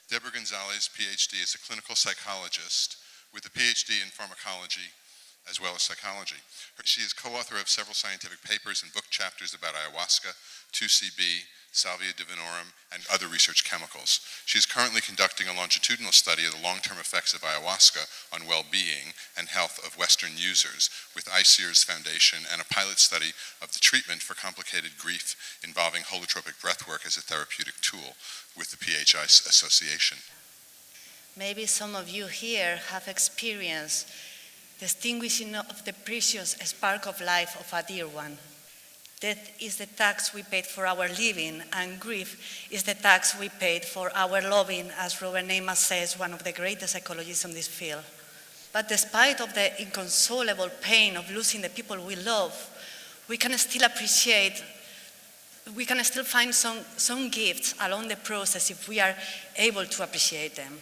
Débora González, Ph.D., is a clinical psychologist with a Ph.D. in pharmacology as well as psychology. She is co-author of several scientific papers and book chapters about ayahuasca, 2CB, salvia divinorum, and other research chemicals. She is currently conducting a longitudinal study of the long-term effects of ayahuasca on well-being and health of Western users with ICEER's Foundation and a pilot study of the treatment for complicated grief involving holotropic breathwork as a therapeutic tool with the PHI Association. Maybe some of you here have experienced the extinguishing of the precious spark of life of a dear one. Death is the tax we paid for our living, and grief is the tax we paid for our loving, as Robert Neyman says, one of the greatest psychologists in this field. But despite of the inconsolable pain of losing the people we love, we can still find some gifts along the process if we are able to appreciate them.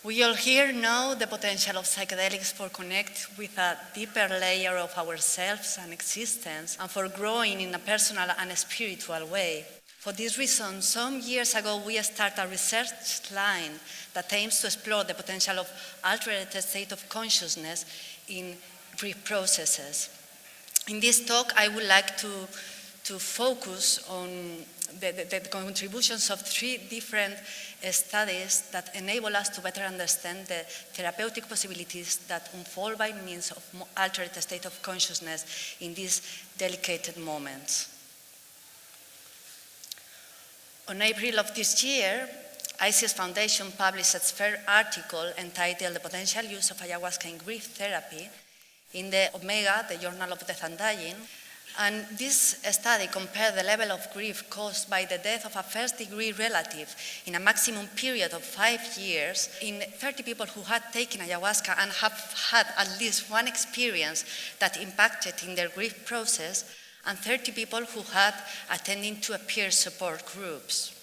We all here know the potential of psychedelics for connect with a deeper layer of ourselves and existence, and for growing in a personal and spiritual way. For this reason, some years ago, we started a research line that aims to explore the potential of altered state of consciousness in grief processes. In this talk, I would like to focus on the contributions of 3 different studies that enable us to better understand the therapeutic possibilities that unfold by means of altered state of consciousness in these delicate moments. On April of this year, ICEER's Foundation published its first article entitled "The Potential Use of Ayahuasca in Grief Therapy" in the Omega, the Journal of Death and Dying. And this study compared the level of grief caused by the death of a first-degree relative in a maximum period of 5 years in 30 people who had taken ayahuasca and have had at least one experience that impacted in their grief process, and 30 people who had attended to peer support groups.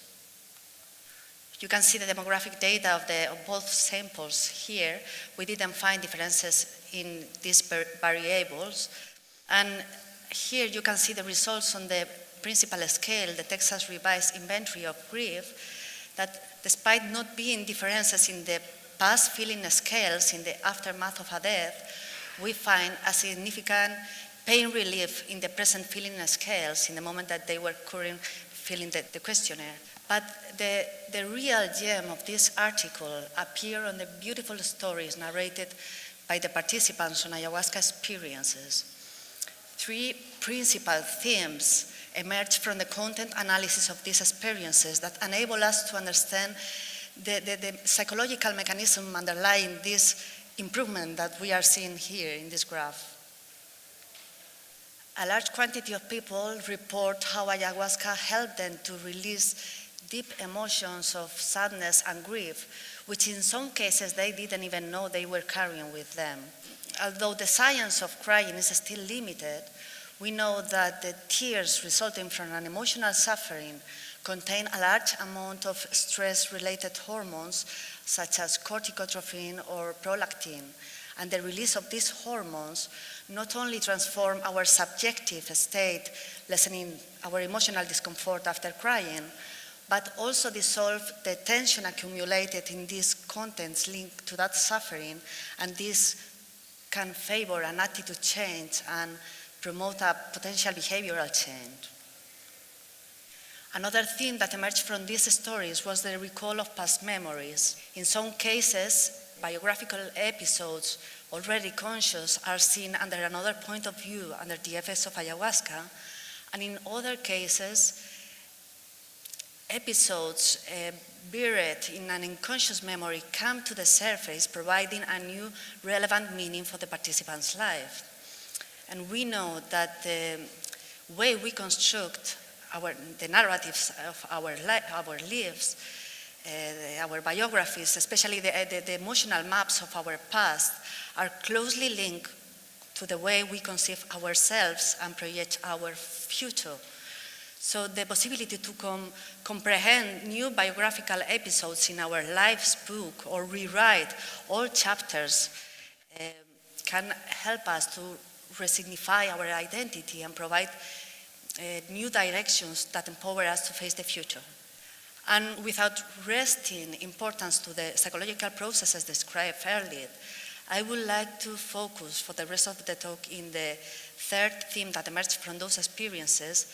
You can see the demographic data of both samples here. We didn't find differences in these variables. And here you can see the results on the principal scale, the Texas Revised Inventory of Grief, that despite not being differences in the past feeling scales in the aftermath of a death, we find a significant pain relief in the present feeling scales in the moment that they were currently filling the questionnaire. But the real gem of this article appear on the beautiful stories narrated by the participants on ayahuasca experiences. 3 principal themes emerge from the content analysis of these experiences that enable us to understand the psychological mechanism underlying this improvement that we are seeing here in this graph. A large quantity of people report how ayahuasca helped them to release deep emotions of sadness and grief, which in some cases they didn't even know they were carrying with them. Although the science of crying is still limited, we know that the tears resulting from an emotional suffering contain a large amount of stress-related hormones such as corticotrophin or prolactin, and the release of these hormones not only transform our subjective state, lessening our emotional discomfort after crying, but also dissolve the tension accumulated in these contents linked to that suffering, and this can favor an attitude change and promote a potential behavioral change. Another theme that emerged from these stories was the recall of past memories. In some cases, biographical episodes already conscious are seen under another point of view under the effects of ayahuasca, and in other cases, episodes buried in an unconscious memory come to the surface, providing a new relevant meaning for the participant's life. And we know that the way we construct the narratives of our lives, our biographies, especially the emotional maps of our past, are closely linked to the way we conceive ourselves and project our future. So the possibility to comprehend new biographical episodes in our life's book or rewrite all chapters can help us to resignify our identity and provide new directions that empower us to face the future. And without resting importance to the psychological processes described earlier, I would like to focus for the rest of the talk in the third theme that emerged from those experiences,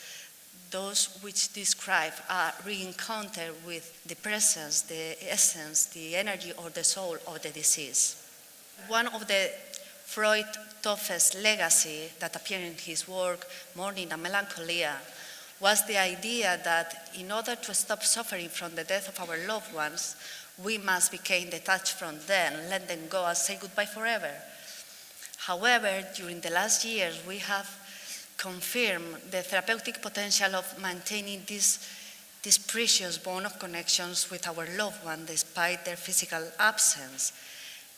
those which describe a re-encounter with the presence, the essence, the energy or the soul of the disease. One of the Freud's toughest legacy that appeared in his work, Mourning and Melancholia, was the idea that in order to stop suffering from the death of our loved ones, we must become detached from them, let them go and say goodbye forever. However, during the last years, we have confirmed the therapeutic potential of maintaining this precious bond of connections with our loved one despite their physical absence.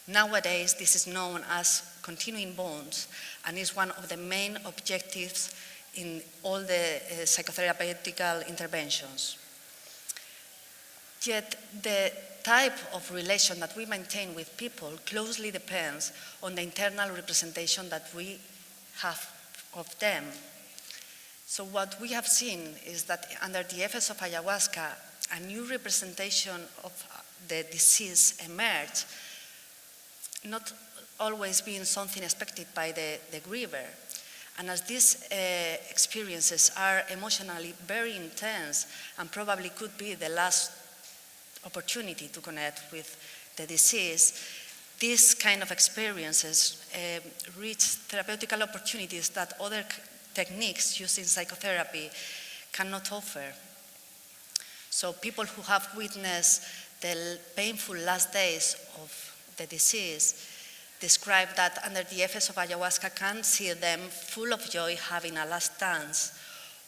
Nowadays, this is known as continuing bonds and is one of the main objectives in all the psychotherapeutical interventions. Yet, the type of relation that we maintain with people closely depends on the internal representation that we have of them. So what we have seen is that under the effects of ayahuasca, a new representation of the disease emerged, not always being something expected by the griever. And as these experiences are emotionally very intense and probably could be the last opportunity to connect with the disease, these kind of experiences reach therapeutical opportunities that other techniques used in psychotherapy cannot offer. So people who have witnessed the painful last days of the disease describe that under the effects of ayahuasca can see them full of joy having a last dance,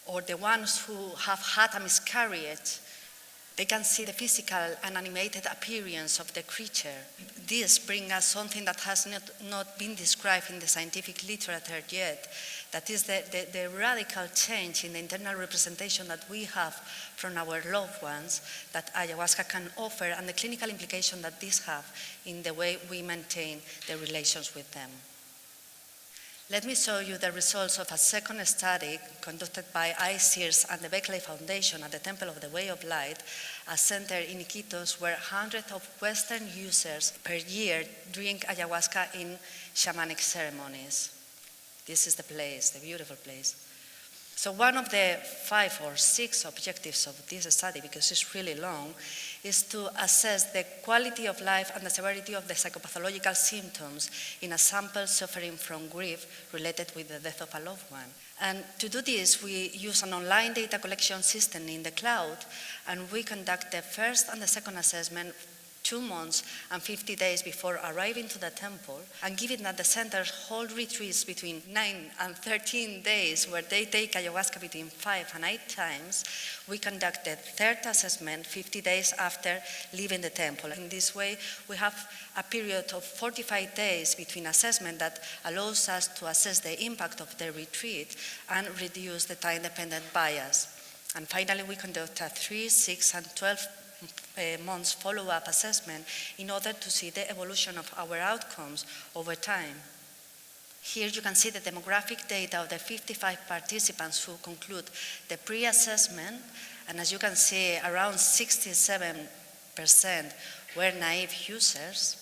or the ones who have had a miscarriage, they can see the physical and animated appearance of the creature. This brings us something that has not been described in the scientific literature yet, that is the radical change in the internal representation that we have from our loved ones that ayahuasca can offer, and the clinical implication that this have in the way we maintain the relations with them. Let me show you the results of a second study conducted by ICEERS and the Beckley Foundation at the Temple of the Way of Light, a center in Iquitos where hundreds of Western users per year drink ayahuasca in shamanic ceremonies. This is the place, the beautiful place. So one of the 5 or 6 objectives of this study, because it's really long, is to assess the quality of life and the severity of the psychopathological symptoms in a sample suffering from grief related with the death of a loved one. And to do this, we use an online data collection system in the cloud, and we conduct the first and the second assessment 2 months and 50 days before arriving to the temple, and given that the centers hold retreats between 9 and 13 days where they take ayahuasca between 5 and 8 times, we conduct the third assessment 50 days after leaving the temple. In this way, we have a period of 45 days between assessment that allows us to assess the impact of the retreat and reduce the time-dependent bias. And finally, we conduct a 3, 6, and 12 months follow-up assessment in order to see the evolution of our outcomes over time. Here you can see the demographic data of the 55 participants who conclude the pre-assessment, and as you can see, around 67% were naive users.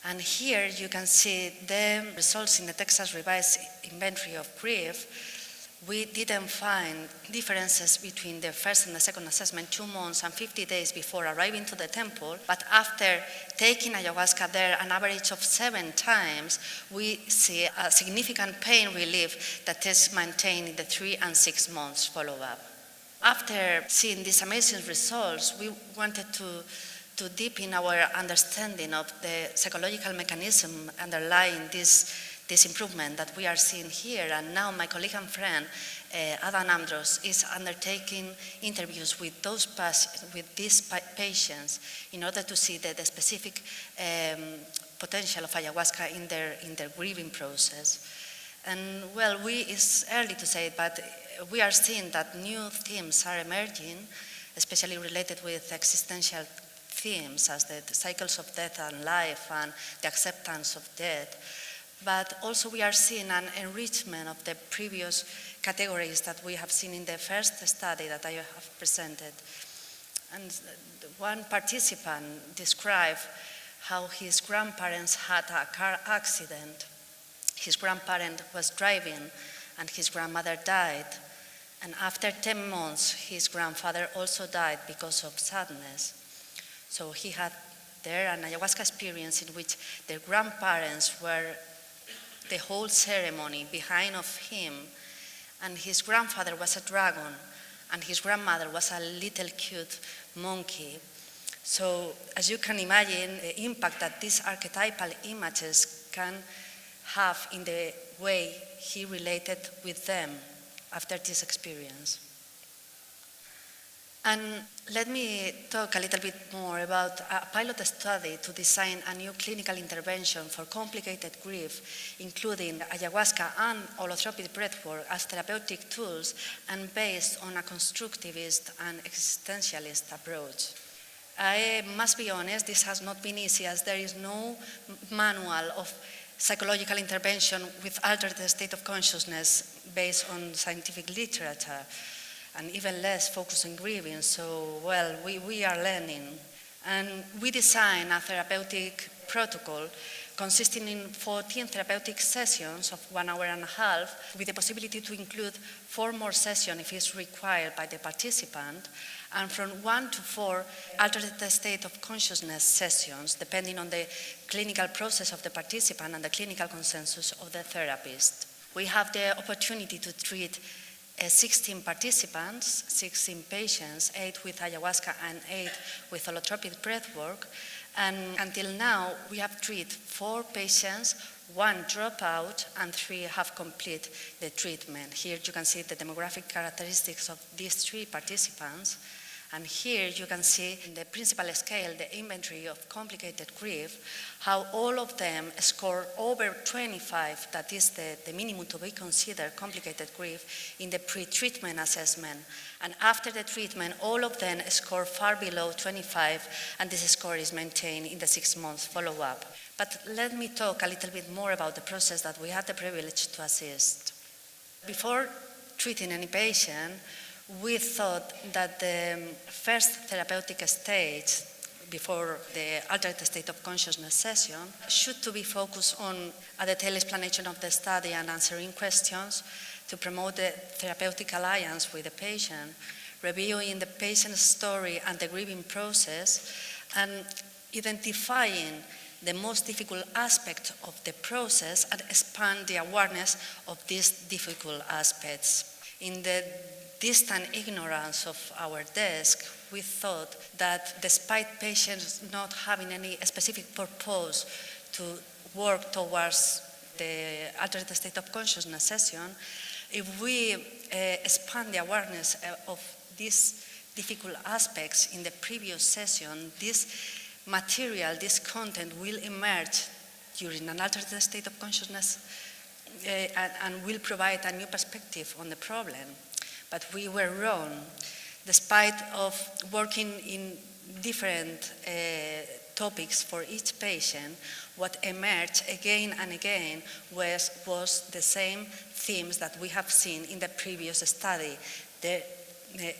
And here you can see the results in the Texas Revised Inventory of Grief. We didn't find differences between the first and the second assessment 2 months and 50 days before arriving to the temple, but after taking ayahuasca there an average of 7 times, we see a significant pain relief that is maintained in the 3 and 6 months follow-up. After seeing these amazing results, we wanted to deepen our understanding of the psychological mechanism underlying this improvement that we are seeing here. And now my colleague and friend, Adam Amdros, is undertaking interviews with these patients in order to see the specific potential of ayahuasca in their grieving process. And well, it's early to say it, but we are seeing that new themes are emerging, especially related with existential themes as the cycles of death and life and the acceptance of death. But also we are seeing an enrichment of the previous categories that we have seen in the first study that I have presented. And one participant described how his grandparents had a car accident. His grandparent was driving and his grandmother died. And after 10 months, his grandfather also died because of sadness. So he had there an ayahuasca experience in which their grandparents were the whole ceremony behind of him, and his grandfather was a dragon, and his grandmother was a little cute monkey. So as you can imagine, the impact that these archetypal images can have in the way he related with them after this experience. And let me talk a little bit more about a pilot study to design a new clinical intervention for complicated grief, including ayahuasca and holotropic breathwork as therapeutic tools and based on a constructivist and existentialist approach. I must be honest, this has not been easy as there is no manual of psychological intervention with altered state of consciousness based on scientific literature, and even less focus on grieving. So, well, we are learning. And we designed a therapeutic protocol consisting in 14 therapeutic sessions of 1.5 hours with the possibility to include 4 more sessions if it's required by the participant, and from 1 to 4 altered state of consciousness sessions, depending on the clinical process of the participant and the clinical consensus of the therapist. We have the opportunity to treat 16 participants, 16 patients, 8 with ayahuasca and 8 with holotropic breathwork. And until now, we have treated 4 patients, 1 dropped out, and 3 have completed the treatment. Here you can see the demographic characteristics of these 3 participants. And here you can see in the principal scale, the inventory of complicated grief, how all of them score over 25, that is the minimum to be considered complicated grief, in the pre-treatment assessment. And after the treatment, all of them score far below 25, and this score is maintained in the 6 months follow-up. But let me talk a little bit more about the process that we had the privilege to assist. Before treating any patient, we thought that the first therapeutic stage before the altered state of consciousness session should to be focused on a detailed explanation of the study and answering questions to promote the therapeutic alliance with the patient, reviewing the patient's story and the grieving process, and identifying the most difficult aspect of the process and expand the awareness of these difficult aspects. In the distant ignorance of our desk, we thought that despite patients not having any specific purpose to work towards the altered state of consciousness session, if we expand the awareness of these difficult aspects in the previous session, this material, this content will emerge during an altered state of consciousness and will provide a new perspective on the problem. But we were wrong. Despite of working in different topics for each patient, what emerged again and again was the same themes that we have seen in the previous study, the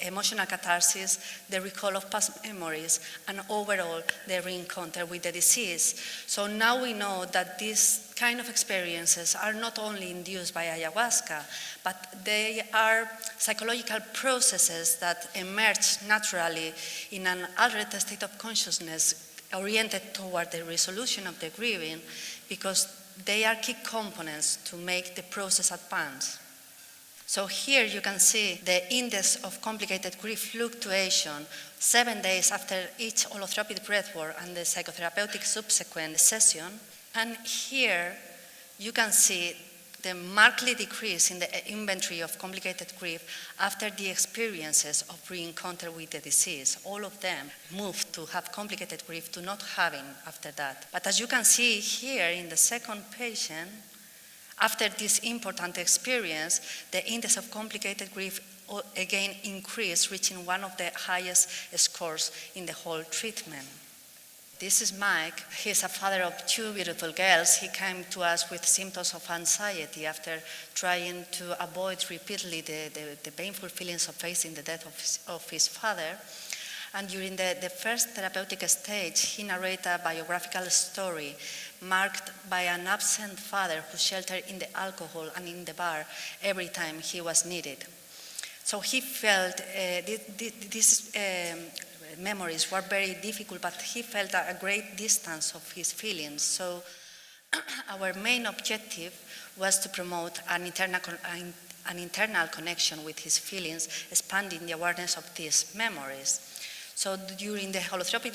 emotional catharsis, the recall of past memories, and overall the re-encounter with the disease. So now we know that these kind of experiences are not only induced by ayahuasca, but they are psychological processes that emerge naturally in an altered state of consciousness oriented toward the resolution of the grieving, because they are key components to make the process advance. So here you can see the index of complicated grief fluctuation 7 days after each holotropic breathwork and the psychotherapeutic subsequent session. And here you can see the markedly decrease in the inventory of complicated grief after the experiences of re-encounter with the disease. All of them moved to have complicated grief to not having after that. But as you can see here in the second patient, after this important experience, the index of complicated grief again increased, reaching one of the highest scores in the whole treatment. This is Mike. He's a father of 2 beautiful girls. He came to us with symptoms of anxiety after trying to avoid repeatedly the painful feelings of facing the death of his father. And during the first therapeutic stage, he narrated a biographical story marked by an absent father who sheltered in the alcohol and in the bar every time he was needed. So he felt these memories were very difficult, but he felt a great distance of his feelings. So our main objective was to promote an internal connection with his feelings, expanding the awareness of these memories. So during the holotropic,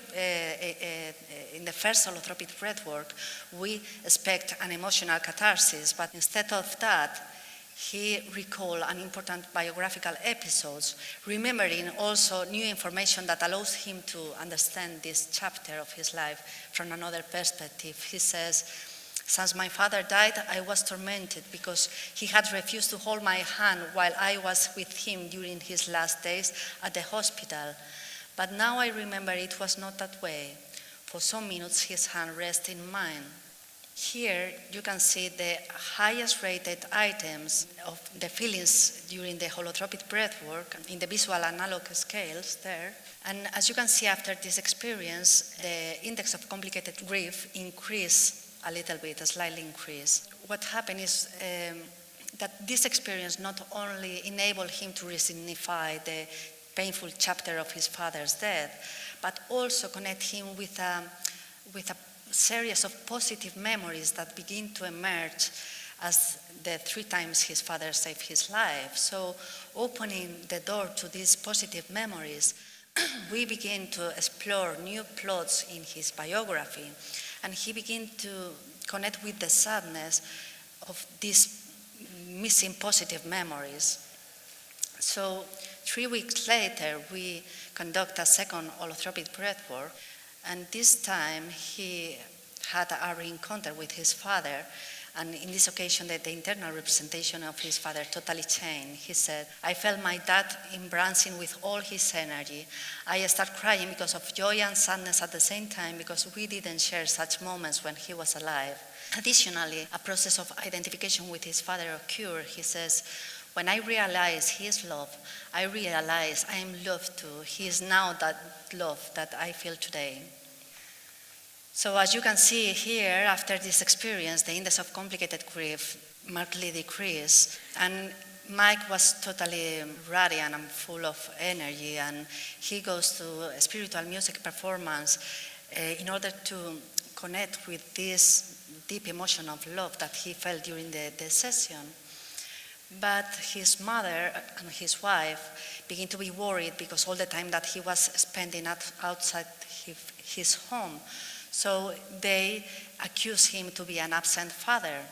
in the first holotropic breathwork, we expect an emotional catharsis, but instead of that, he recalled an important biographical episodes, remembering also new information that allows him to understand this chapter of his life from another perspective. He says, "Since my father died, I was tormented because he had refused to hold my hand while I was with him during his last days at the hospital. But now I remember it was not that way. For some minutes his hand rested in mine." Here you can see the highest rated items of the feelings during the holotropic breathwork in the visual analog scales there. And as you can see, after this experience, the index of complicated grief increased a little bit, a slightly increased. What happened is that this experience not only enabled him to resignify the painful chapter of his father's death, but also connect him with a series of positive memories that begin to emerge as the 3 times his father saved his life. So opening the door to these positive memories, we begin to explore new plots in his biography, and he began to connect with the sadness of these missing positive memories. So 3 weeks later, we conduct a second holotropic breathwork, and this time he had a re-encounter with his father, and in this occasion the internal representation of his father totally changed. He said, "I felt my dad embracing with all his energy. I started crying because of joy and sadness at the same time, because we didn't share such moments when he was alive." Additionally, a process of identification with his father occurred. He says, "When I realized his love, I realized I am loved too. He is now that love that I feel today." So as you can see here, after this experience, the index of complicated grief markedly decreased, and Mike was totally radiant and full of energy, and he goes to a spiritual music performance in order to connect with this deep emotion of love that he felt during the session. But his mother and his wife began to be worried because all the time that he was spending outside his home. So they accused him to be an absent father.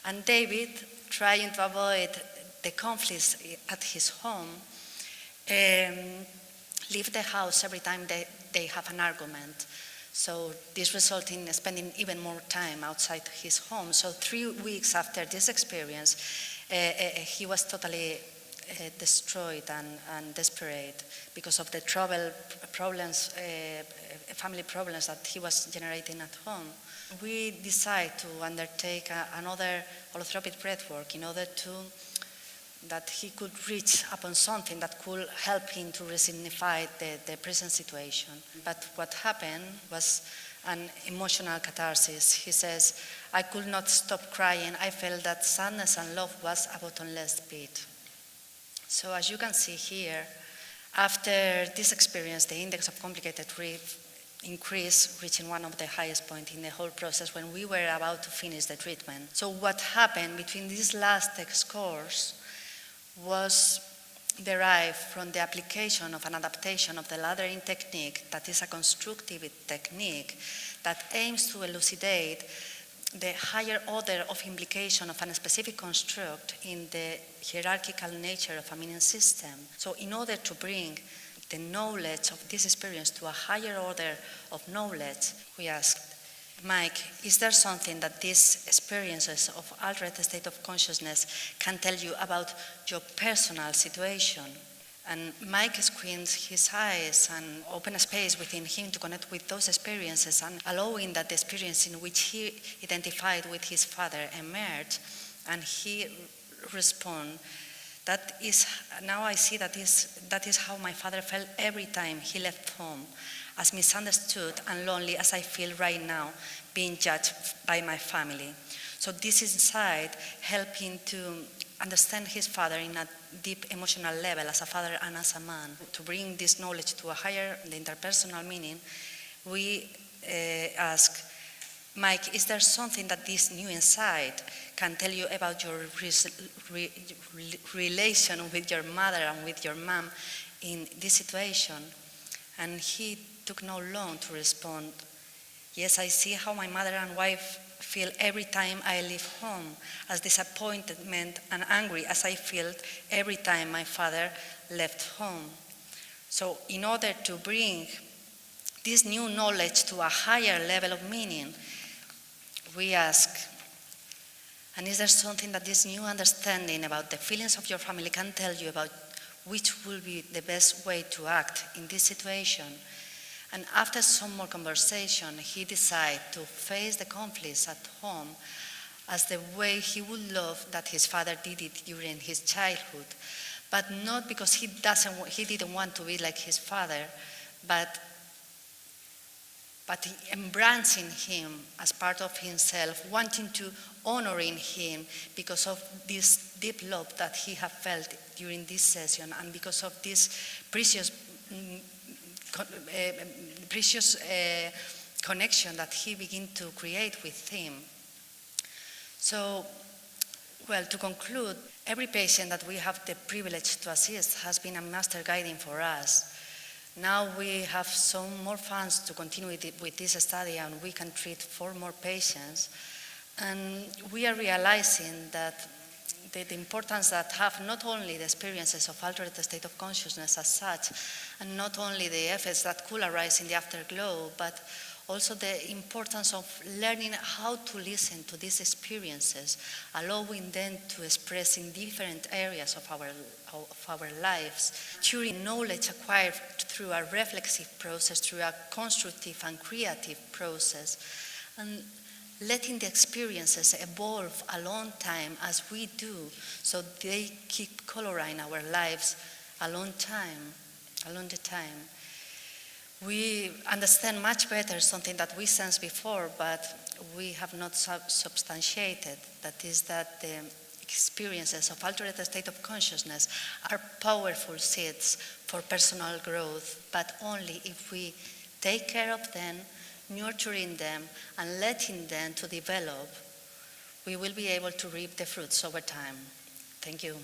And David, trying to avoid the conflicts at his home, leave the house every time they have an argument. So this resulted in spending even more time outside his home. So 3 weeks after this experience, he was totally destroyed and desperate because of the family problems that he was generating at home. We decided to undertake another holotropic breathwork in order that he could reach upon something that could help him to resignify the present situation. But what happened was an emotional catharsis. He says, "I could not stop crying. I felt that sadness and love was a bottomless pit." So as you can see here, after this experience, the index of complicated grief increased, reaching one of the highest points in the whole process when we were about to finish the treatment. So what happened between this last text course was derived from the application of an adaptation of the laddering technique, that is a constructive technique that aims to elucidate the higher order of implication of a specific construct in the hierarchical nature of a meaning system. So in order to bring the knowledge of this experience to a higher order of knowledge, we asked, "Mike, is there something that these experiences of altered state of consciousness can tell you about your personal situation?" And Mike squints his eyes and opened a space within him to connect with those experiences, and allowing that the experience in which he identified with his father emerged, and he responded Now I see that is how my father felt every time he left home, as misunderstood and lonely as I feel right now, being judged by my family. So this insight helped him to understand his father in a deep emotional level as a father and as a man. To bring this knowledge to a higher, the interpersonal meaning, we ask, Mike, is there something that this new insight can tell you about your relation with your mother and with your mom in this situation? And he took no long to respond, yes, I see how my mother and wife feel every time I leave home, as disappointment and angry as I felt every time my father left home. So in order to bring this new knowledge to a higher level of meaning, we ask, and is there something that this new understanding about the feelings of your family can tell you about which will be the best way to act in this situation? And after some more conversation, he decided to face the conflicts at home as the way he would love that his father did it during his childhood, but not because he didn't want to be like his father, but embracing him as part of himself, wanting to honoring him because of this deep love that he had felt during this session and because of this precious connection that he began to create with him. So, well, to conclude, every patient that we have the privilege to assist has been a master guiding for us. Now we have some more funds to continue with this study, and we can treat 4 more patients. And we are realizing that the importance that have not only the experiences of altered state of consciousness as such, and not only the effects that could arise in the afterglow, but also the importance of learning how to listen to these experiences, allowing them to express in different areas of our lives, ensuring knowledge acquired through a reflexive process, through a constructive and creative process, and letting the experiences evolve a long time as we do, so they keep coloring our lives along the time. We understand much better something that we sensed before, but we have not substantiated. That is that the experiences of altered state of consciousness are powerful seeds for personal growth, but only if we take care of them, nurturing them, and letting them to develop, we will be able to reap the fruits over time. Thank you.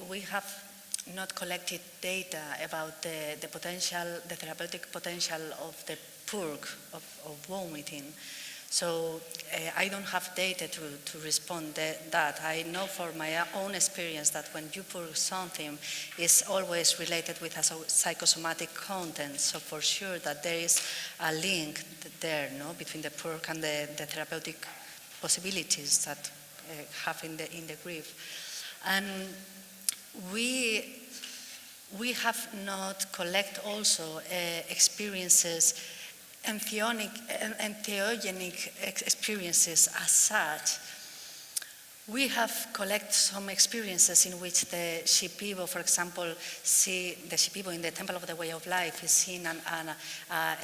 We have not collected data about the therapeutic potential of the purge, of vomiting. So I don't have data to respond that. I know for my own experience that when you purge something, it's always related with a psychosomatic content. So for sure that there is a link there, no, between the purge and the therapeutic possibilities that have in the grief. And we have not collected also experiences, entheogenic experiences as such. We have collected some experiences in which the Shipibo, for example, see the Shipibo in the Temple of the Way of Life is seen and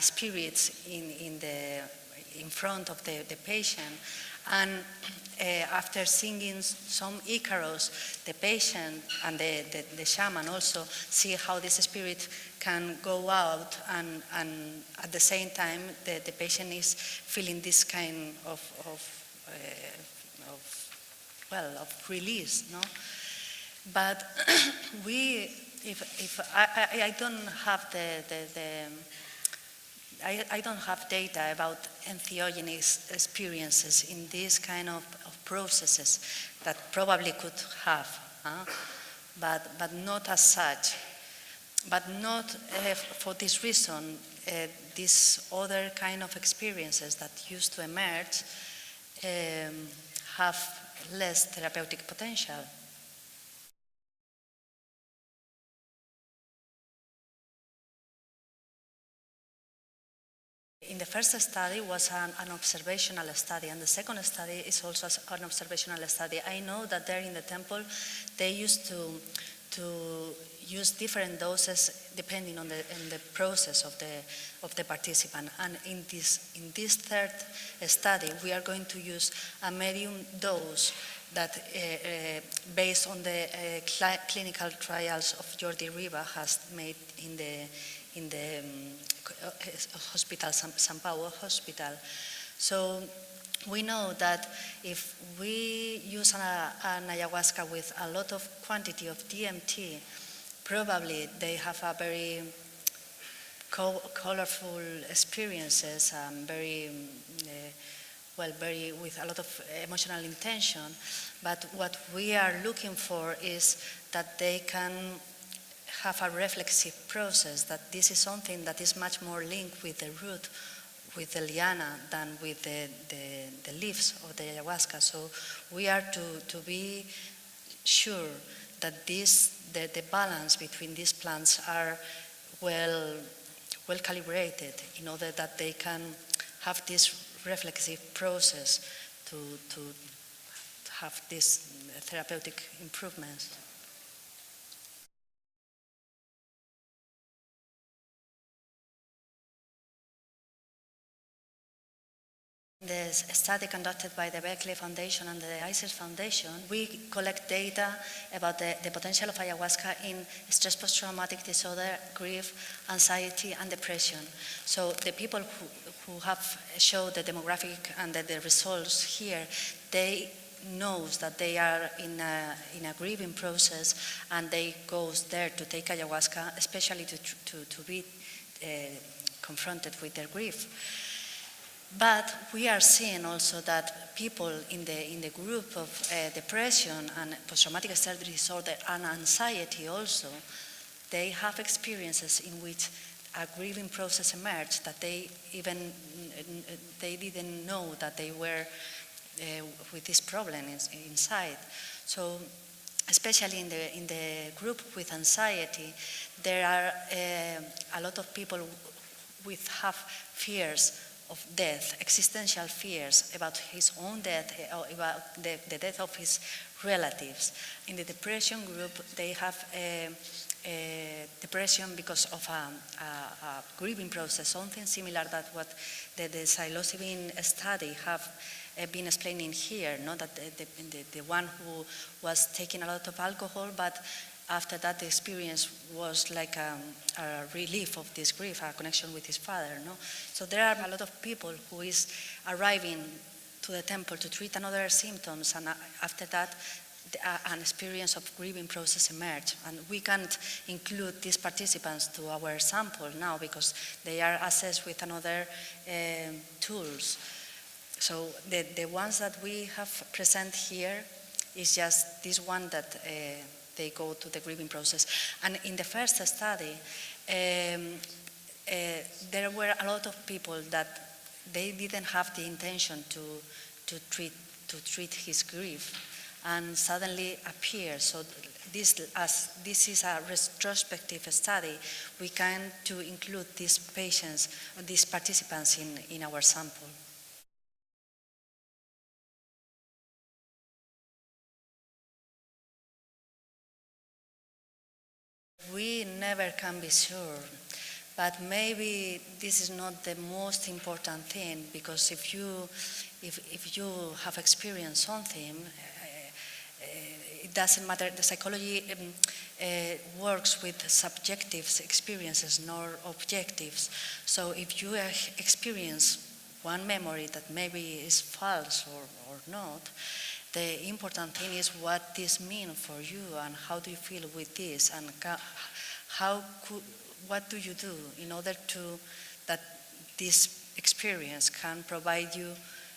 spirits in front of the patient. And after singing some Icaros, the patient and the shaman also see how this spirit can go out, and at the same time the patient is feeling this kind of release, no? But I don't have I don't have data about entheogenic experiences in these kind of processes that probably could have, but not as such. But not for this reason, these other kind of experiences that used to emerge have less therapeutic potential. In the first study was an observational study, and the second study is also an observational study. I know that there in the temple they used to use different doses depending on the process of the participant. And in this third study, we are going to use a medium dose that, based on the clinical trials of Jordi Riba has made in the hospital, San Paulo Hospital. So we know that if we use an ayahuasca with a lot of quantity of DMT, probably they have a very colorful experiences and very with a lot of emotional intention. But what we are looking for is that they can have a reflexive process, that this is something that is much more linked with the root, with the liana, than with the leaves of the ayahuasca. So we are to be sure that the balance between these plants are well calibrated in order that they can have this reflexive process to have these therapeutic improvements. The study conducted by the Berkeley Foundation and the ISIS Foundation, we collect data about the potential of ayahuasca in stress post-traumatic disorder, grief, anxiety, and depression. So the people who have showed the demographic and the results here, they knows that they are in a grieving process, and they goes there to take ayahuasca, especially to be confronted with their grief. But we are seeing also that people in the group of depression and post-traumatic stress disorder and anxiety also, they have experiences in which a grieving process emerged that they didn't know that they were with this problem inside. So especially in the group with anxiety, there are a lot of people with have fears of death, existential fears about his own death, or about the death of his relatives. In the depression group, they have depression because of a grieving process, something similar that what the psilocybin study have been explaining here, no? That the one who was taking a lot of alcohol, but after that the experience was like a relief of this grief, a connection with his father. No? So there are a lot of people who is arriving to the temple to treat another symptoms, and after that an experience of grieving process emerged. And we can't include these participants to our sample now because they are assessed with another tools. So the ones that we have present here is just this one that they go to the grieving process. And in the first study, there were a lot of people that they didn't have the intention to treat his grief, and suddenly appear. So this is a retrospective study, we can to include these patients, these participants in our sample. We never can be sure, but maybe this is not the most important thing, because if you have experienced something, it doesn't matter. The psychology works with subjective experiences, nor objectives. So if you experience one memory that maybe is false or not, the important thing is what this means for you, and how do you feel with this, and what do you do in order to that this experience can provide you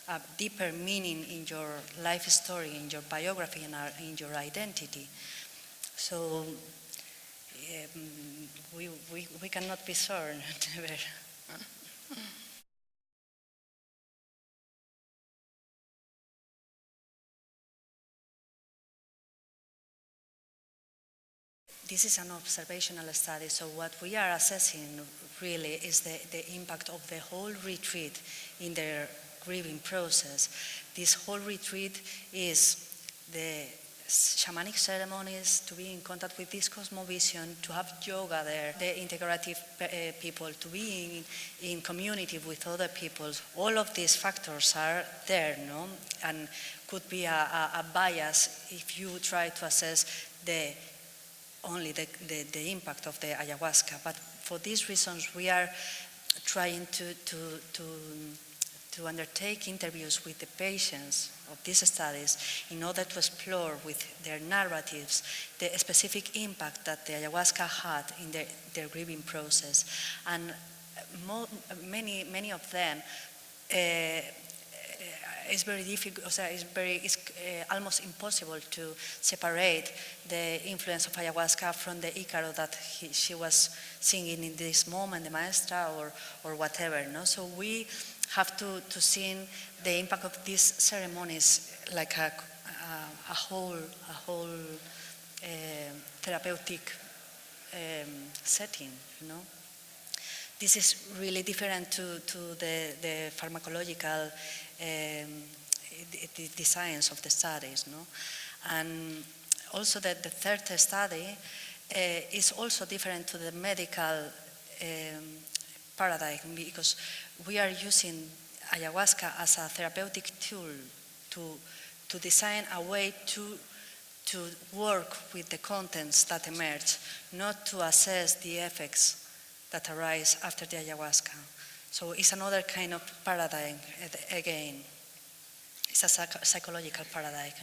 a deeper meaning in your life story, in your biography, and in your identity. So we cannot be sure, never. this is an observational study, so what we are assessing really is the impact of the whole retreat in their grieving process. This whole retreat is the shamanic ceremonies, to be in contact with this cosmovision, to have yoga there, the integrative people, to be in community with other people. All of these factors are there, no? And could be a bias if you try to assess only the impact of the ayahuasca. But for these reasons, we are trying to undertake interviews with the patients of these studies in order to explore with their narratives the specific impact that the ayahuasca had in their grieving process. And many of them, it's very difficult, it's almost impossible to separate the influence of ayahuasca from the Icaro that she was singing in this moment, the maestra or whatever. No? So we have to see the impact of these ceremonies like a whole therapeutic setting, you know. This is really different to the pharmacological the science of the studies, no? And also the third study is also different to the medical paradigm, because we are using ayahuasca as a therapeutic tool to design a way to work with the contents that emerge, not to assess the effects that arise after the ayahuasca. So it's another kind of paradigm again. It's a psychological paradigm.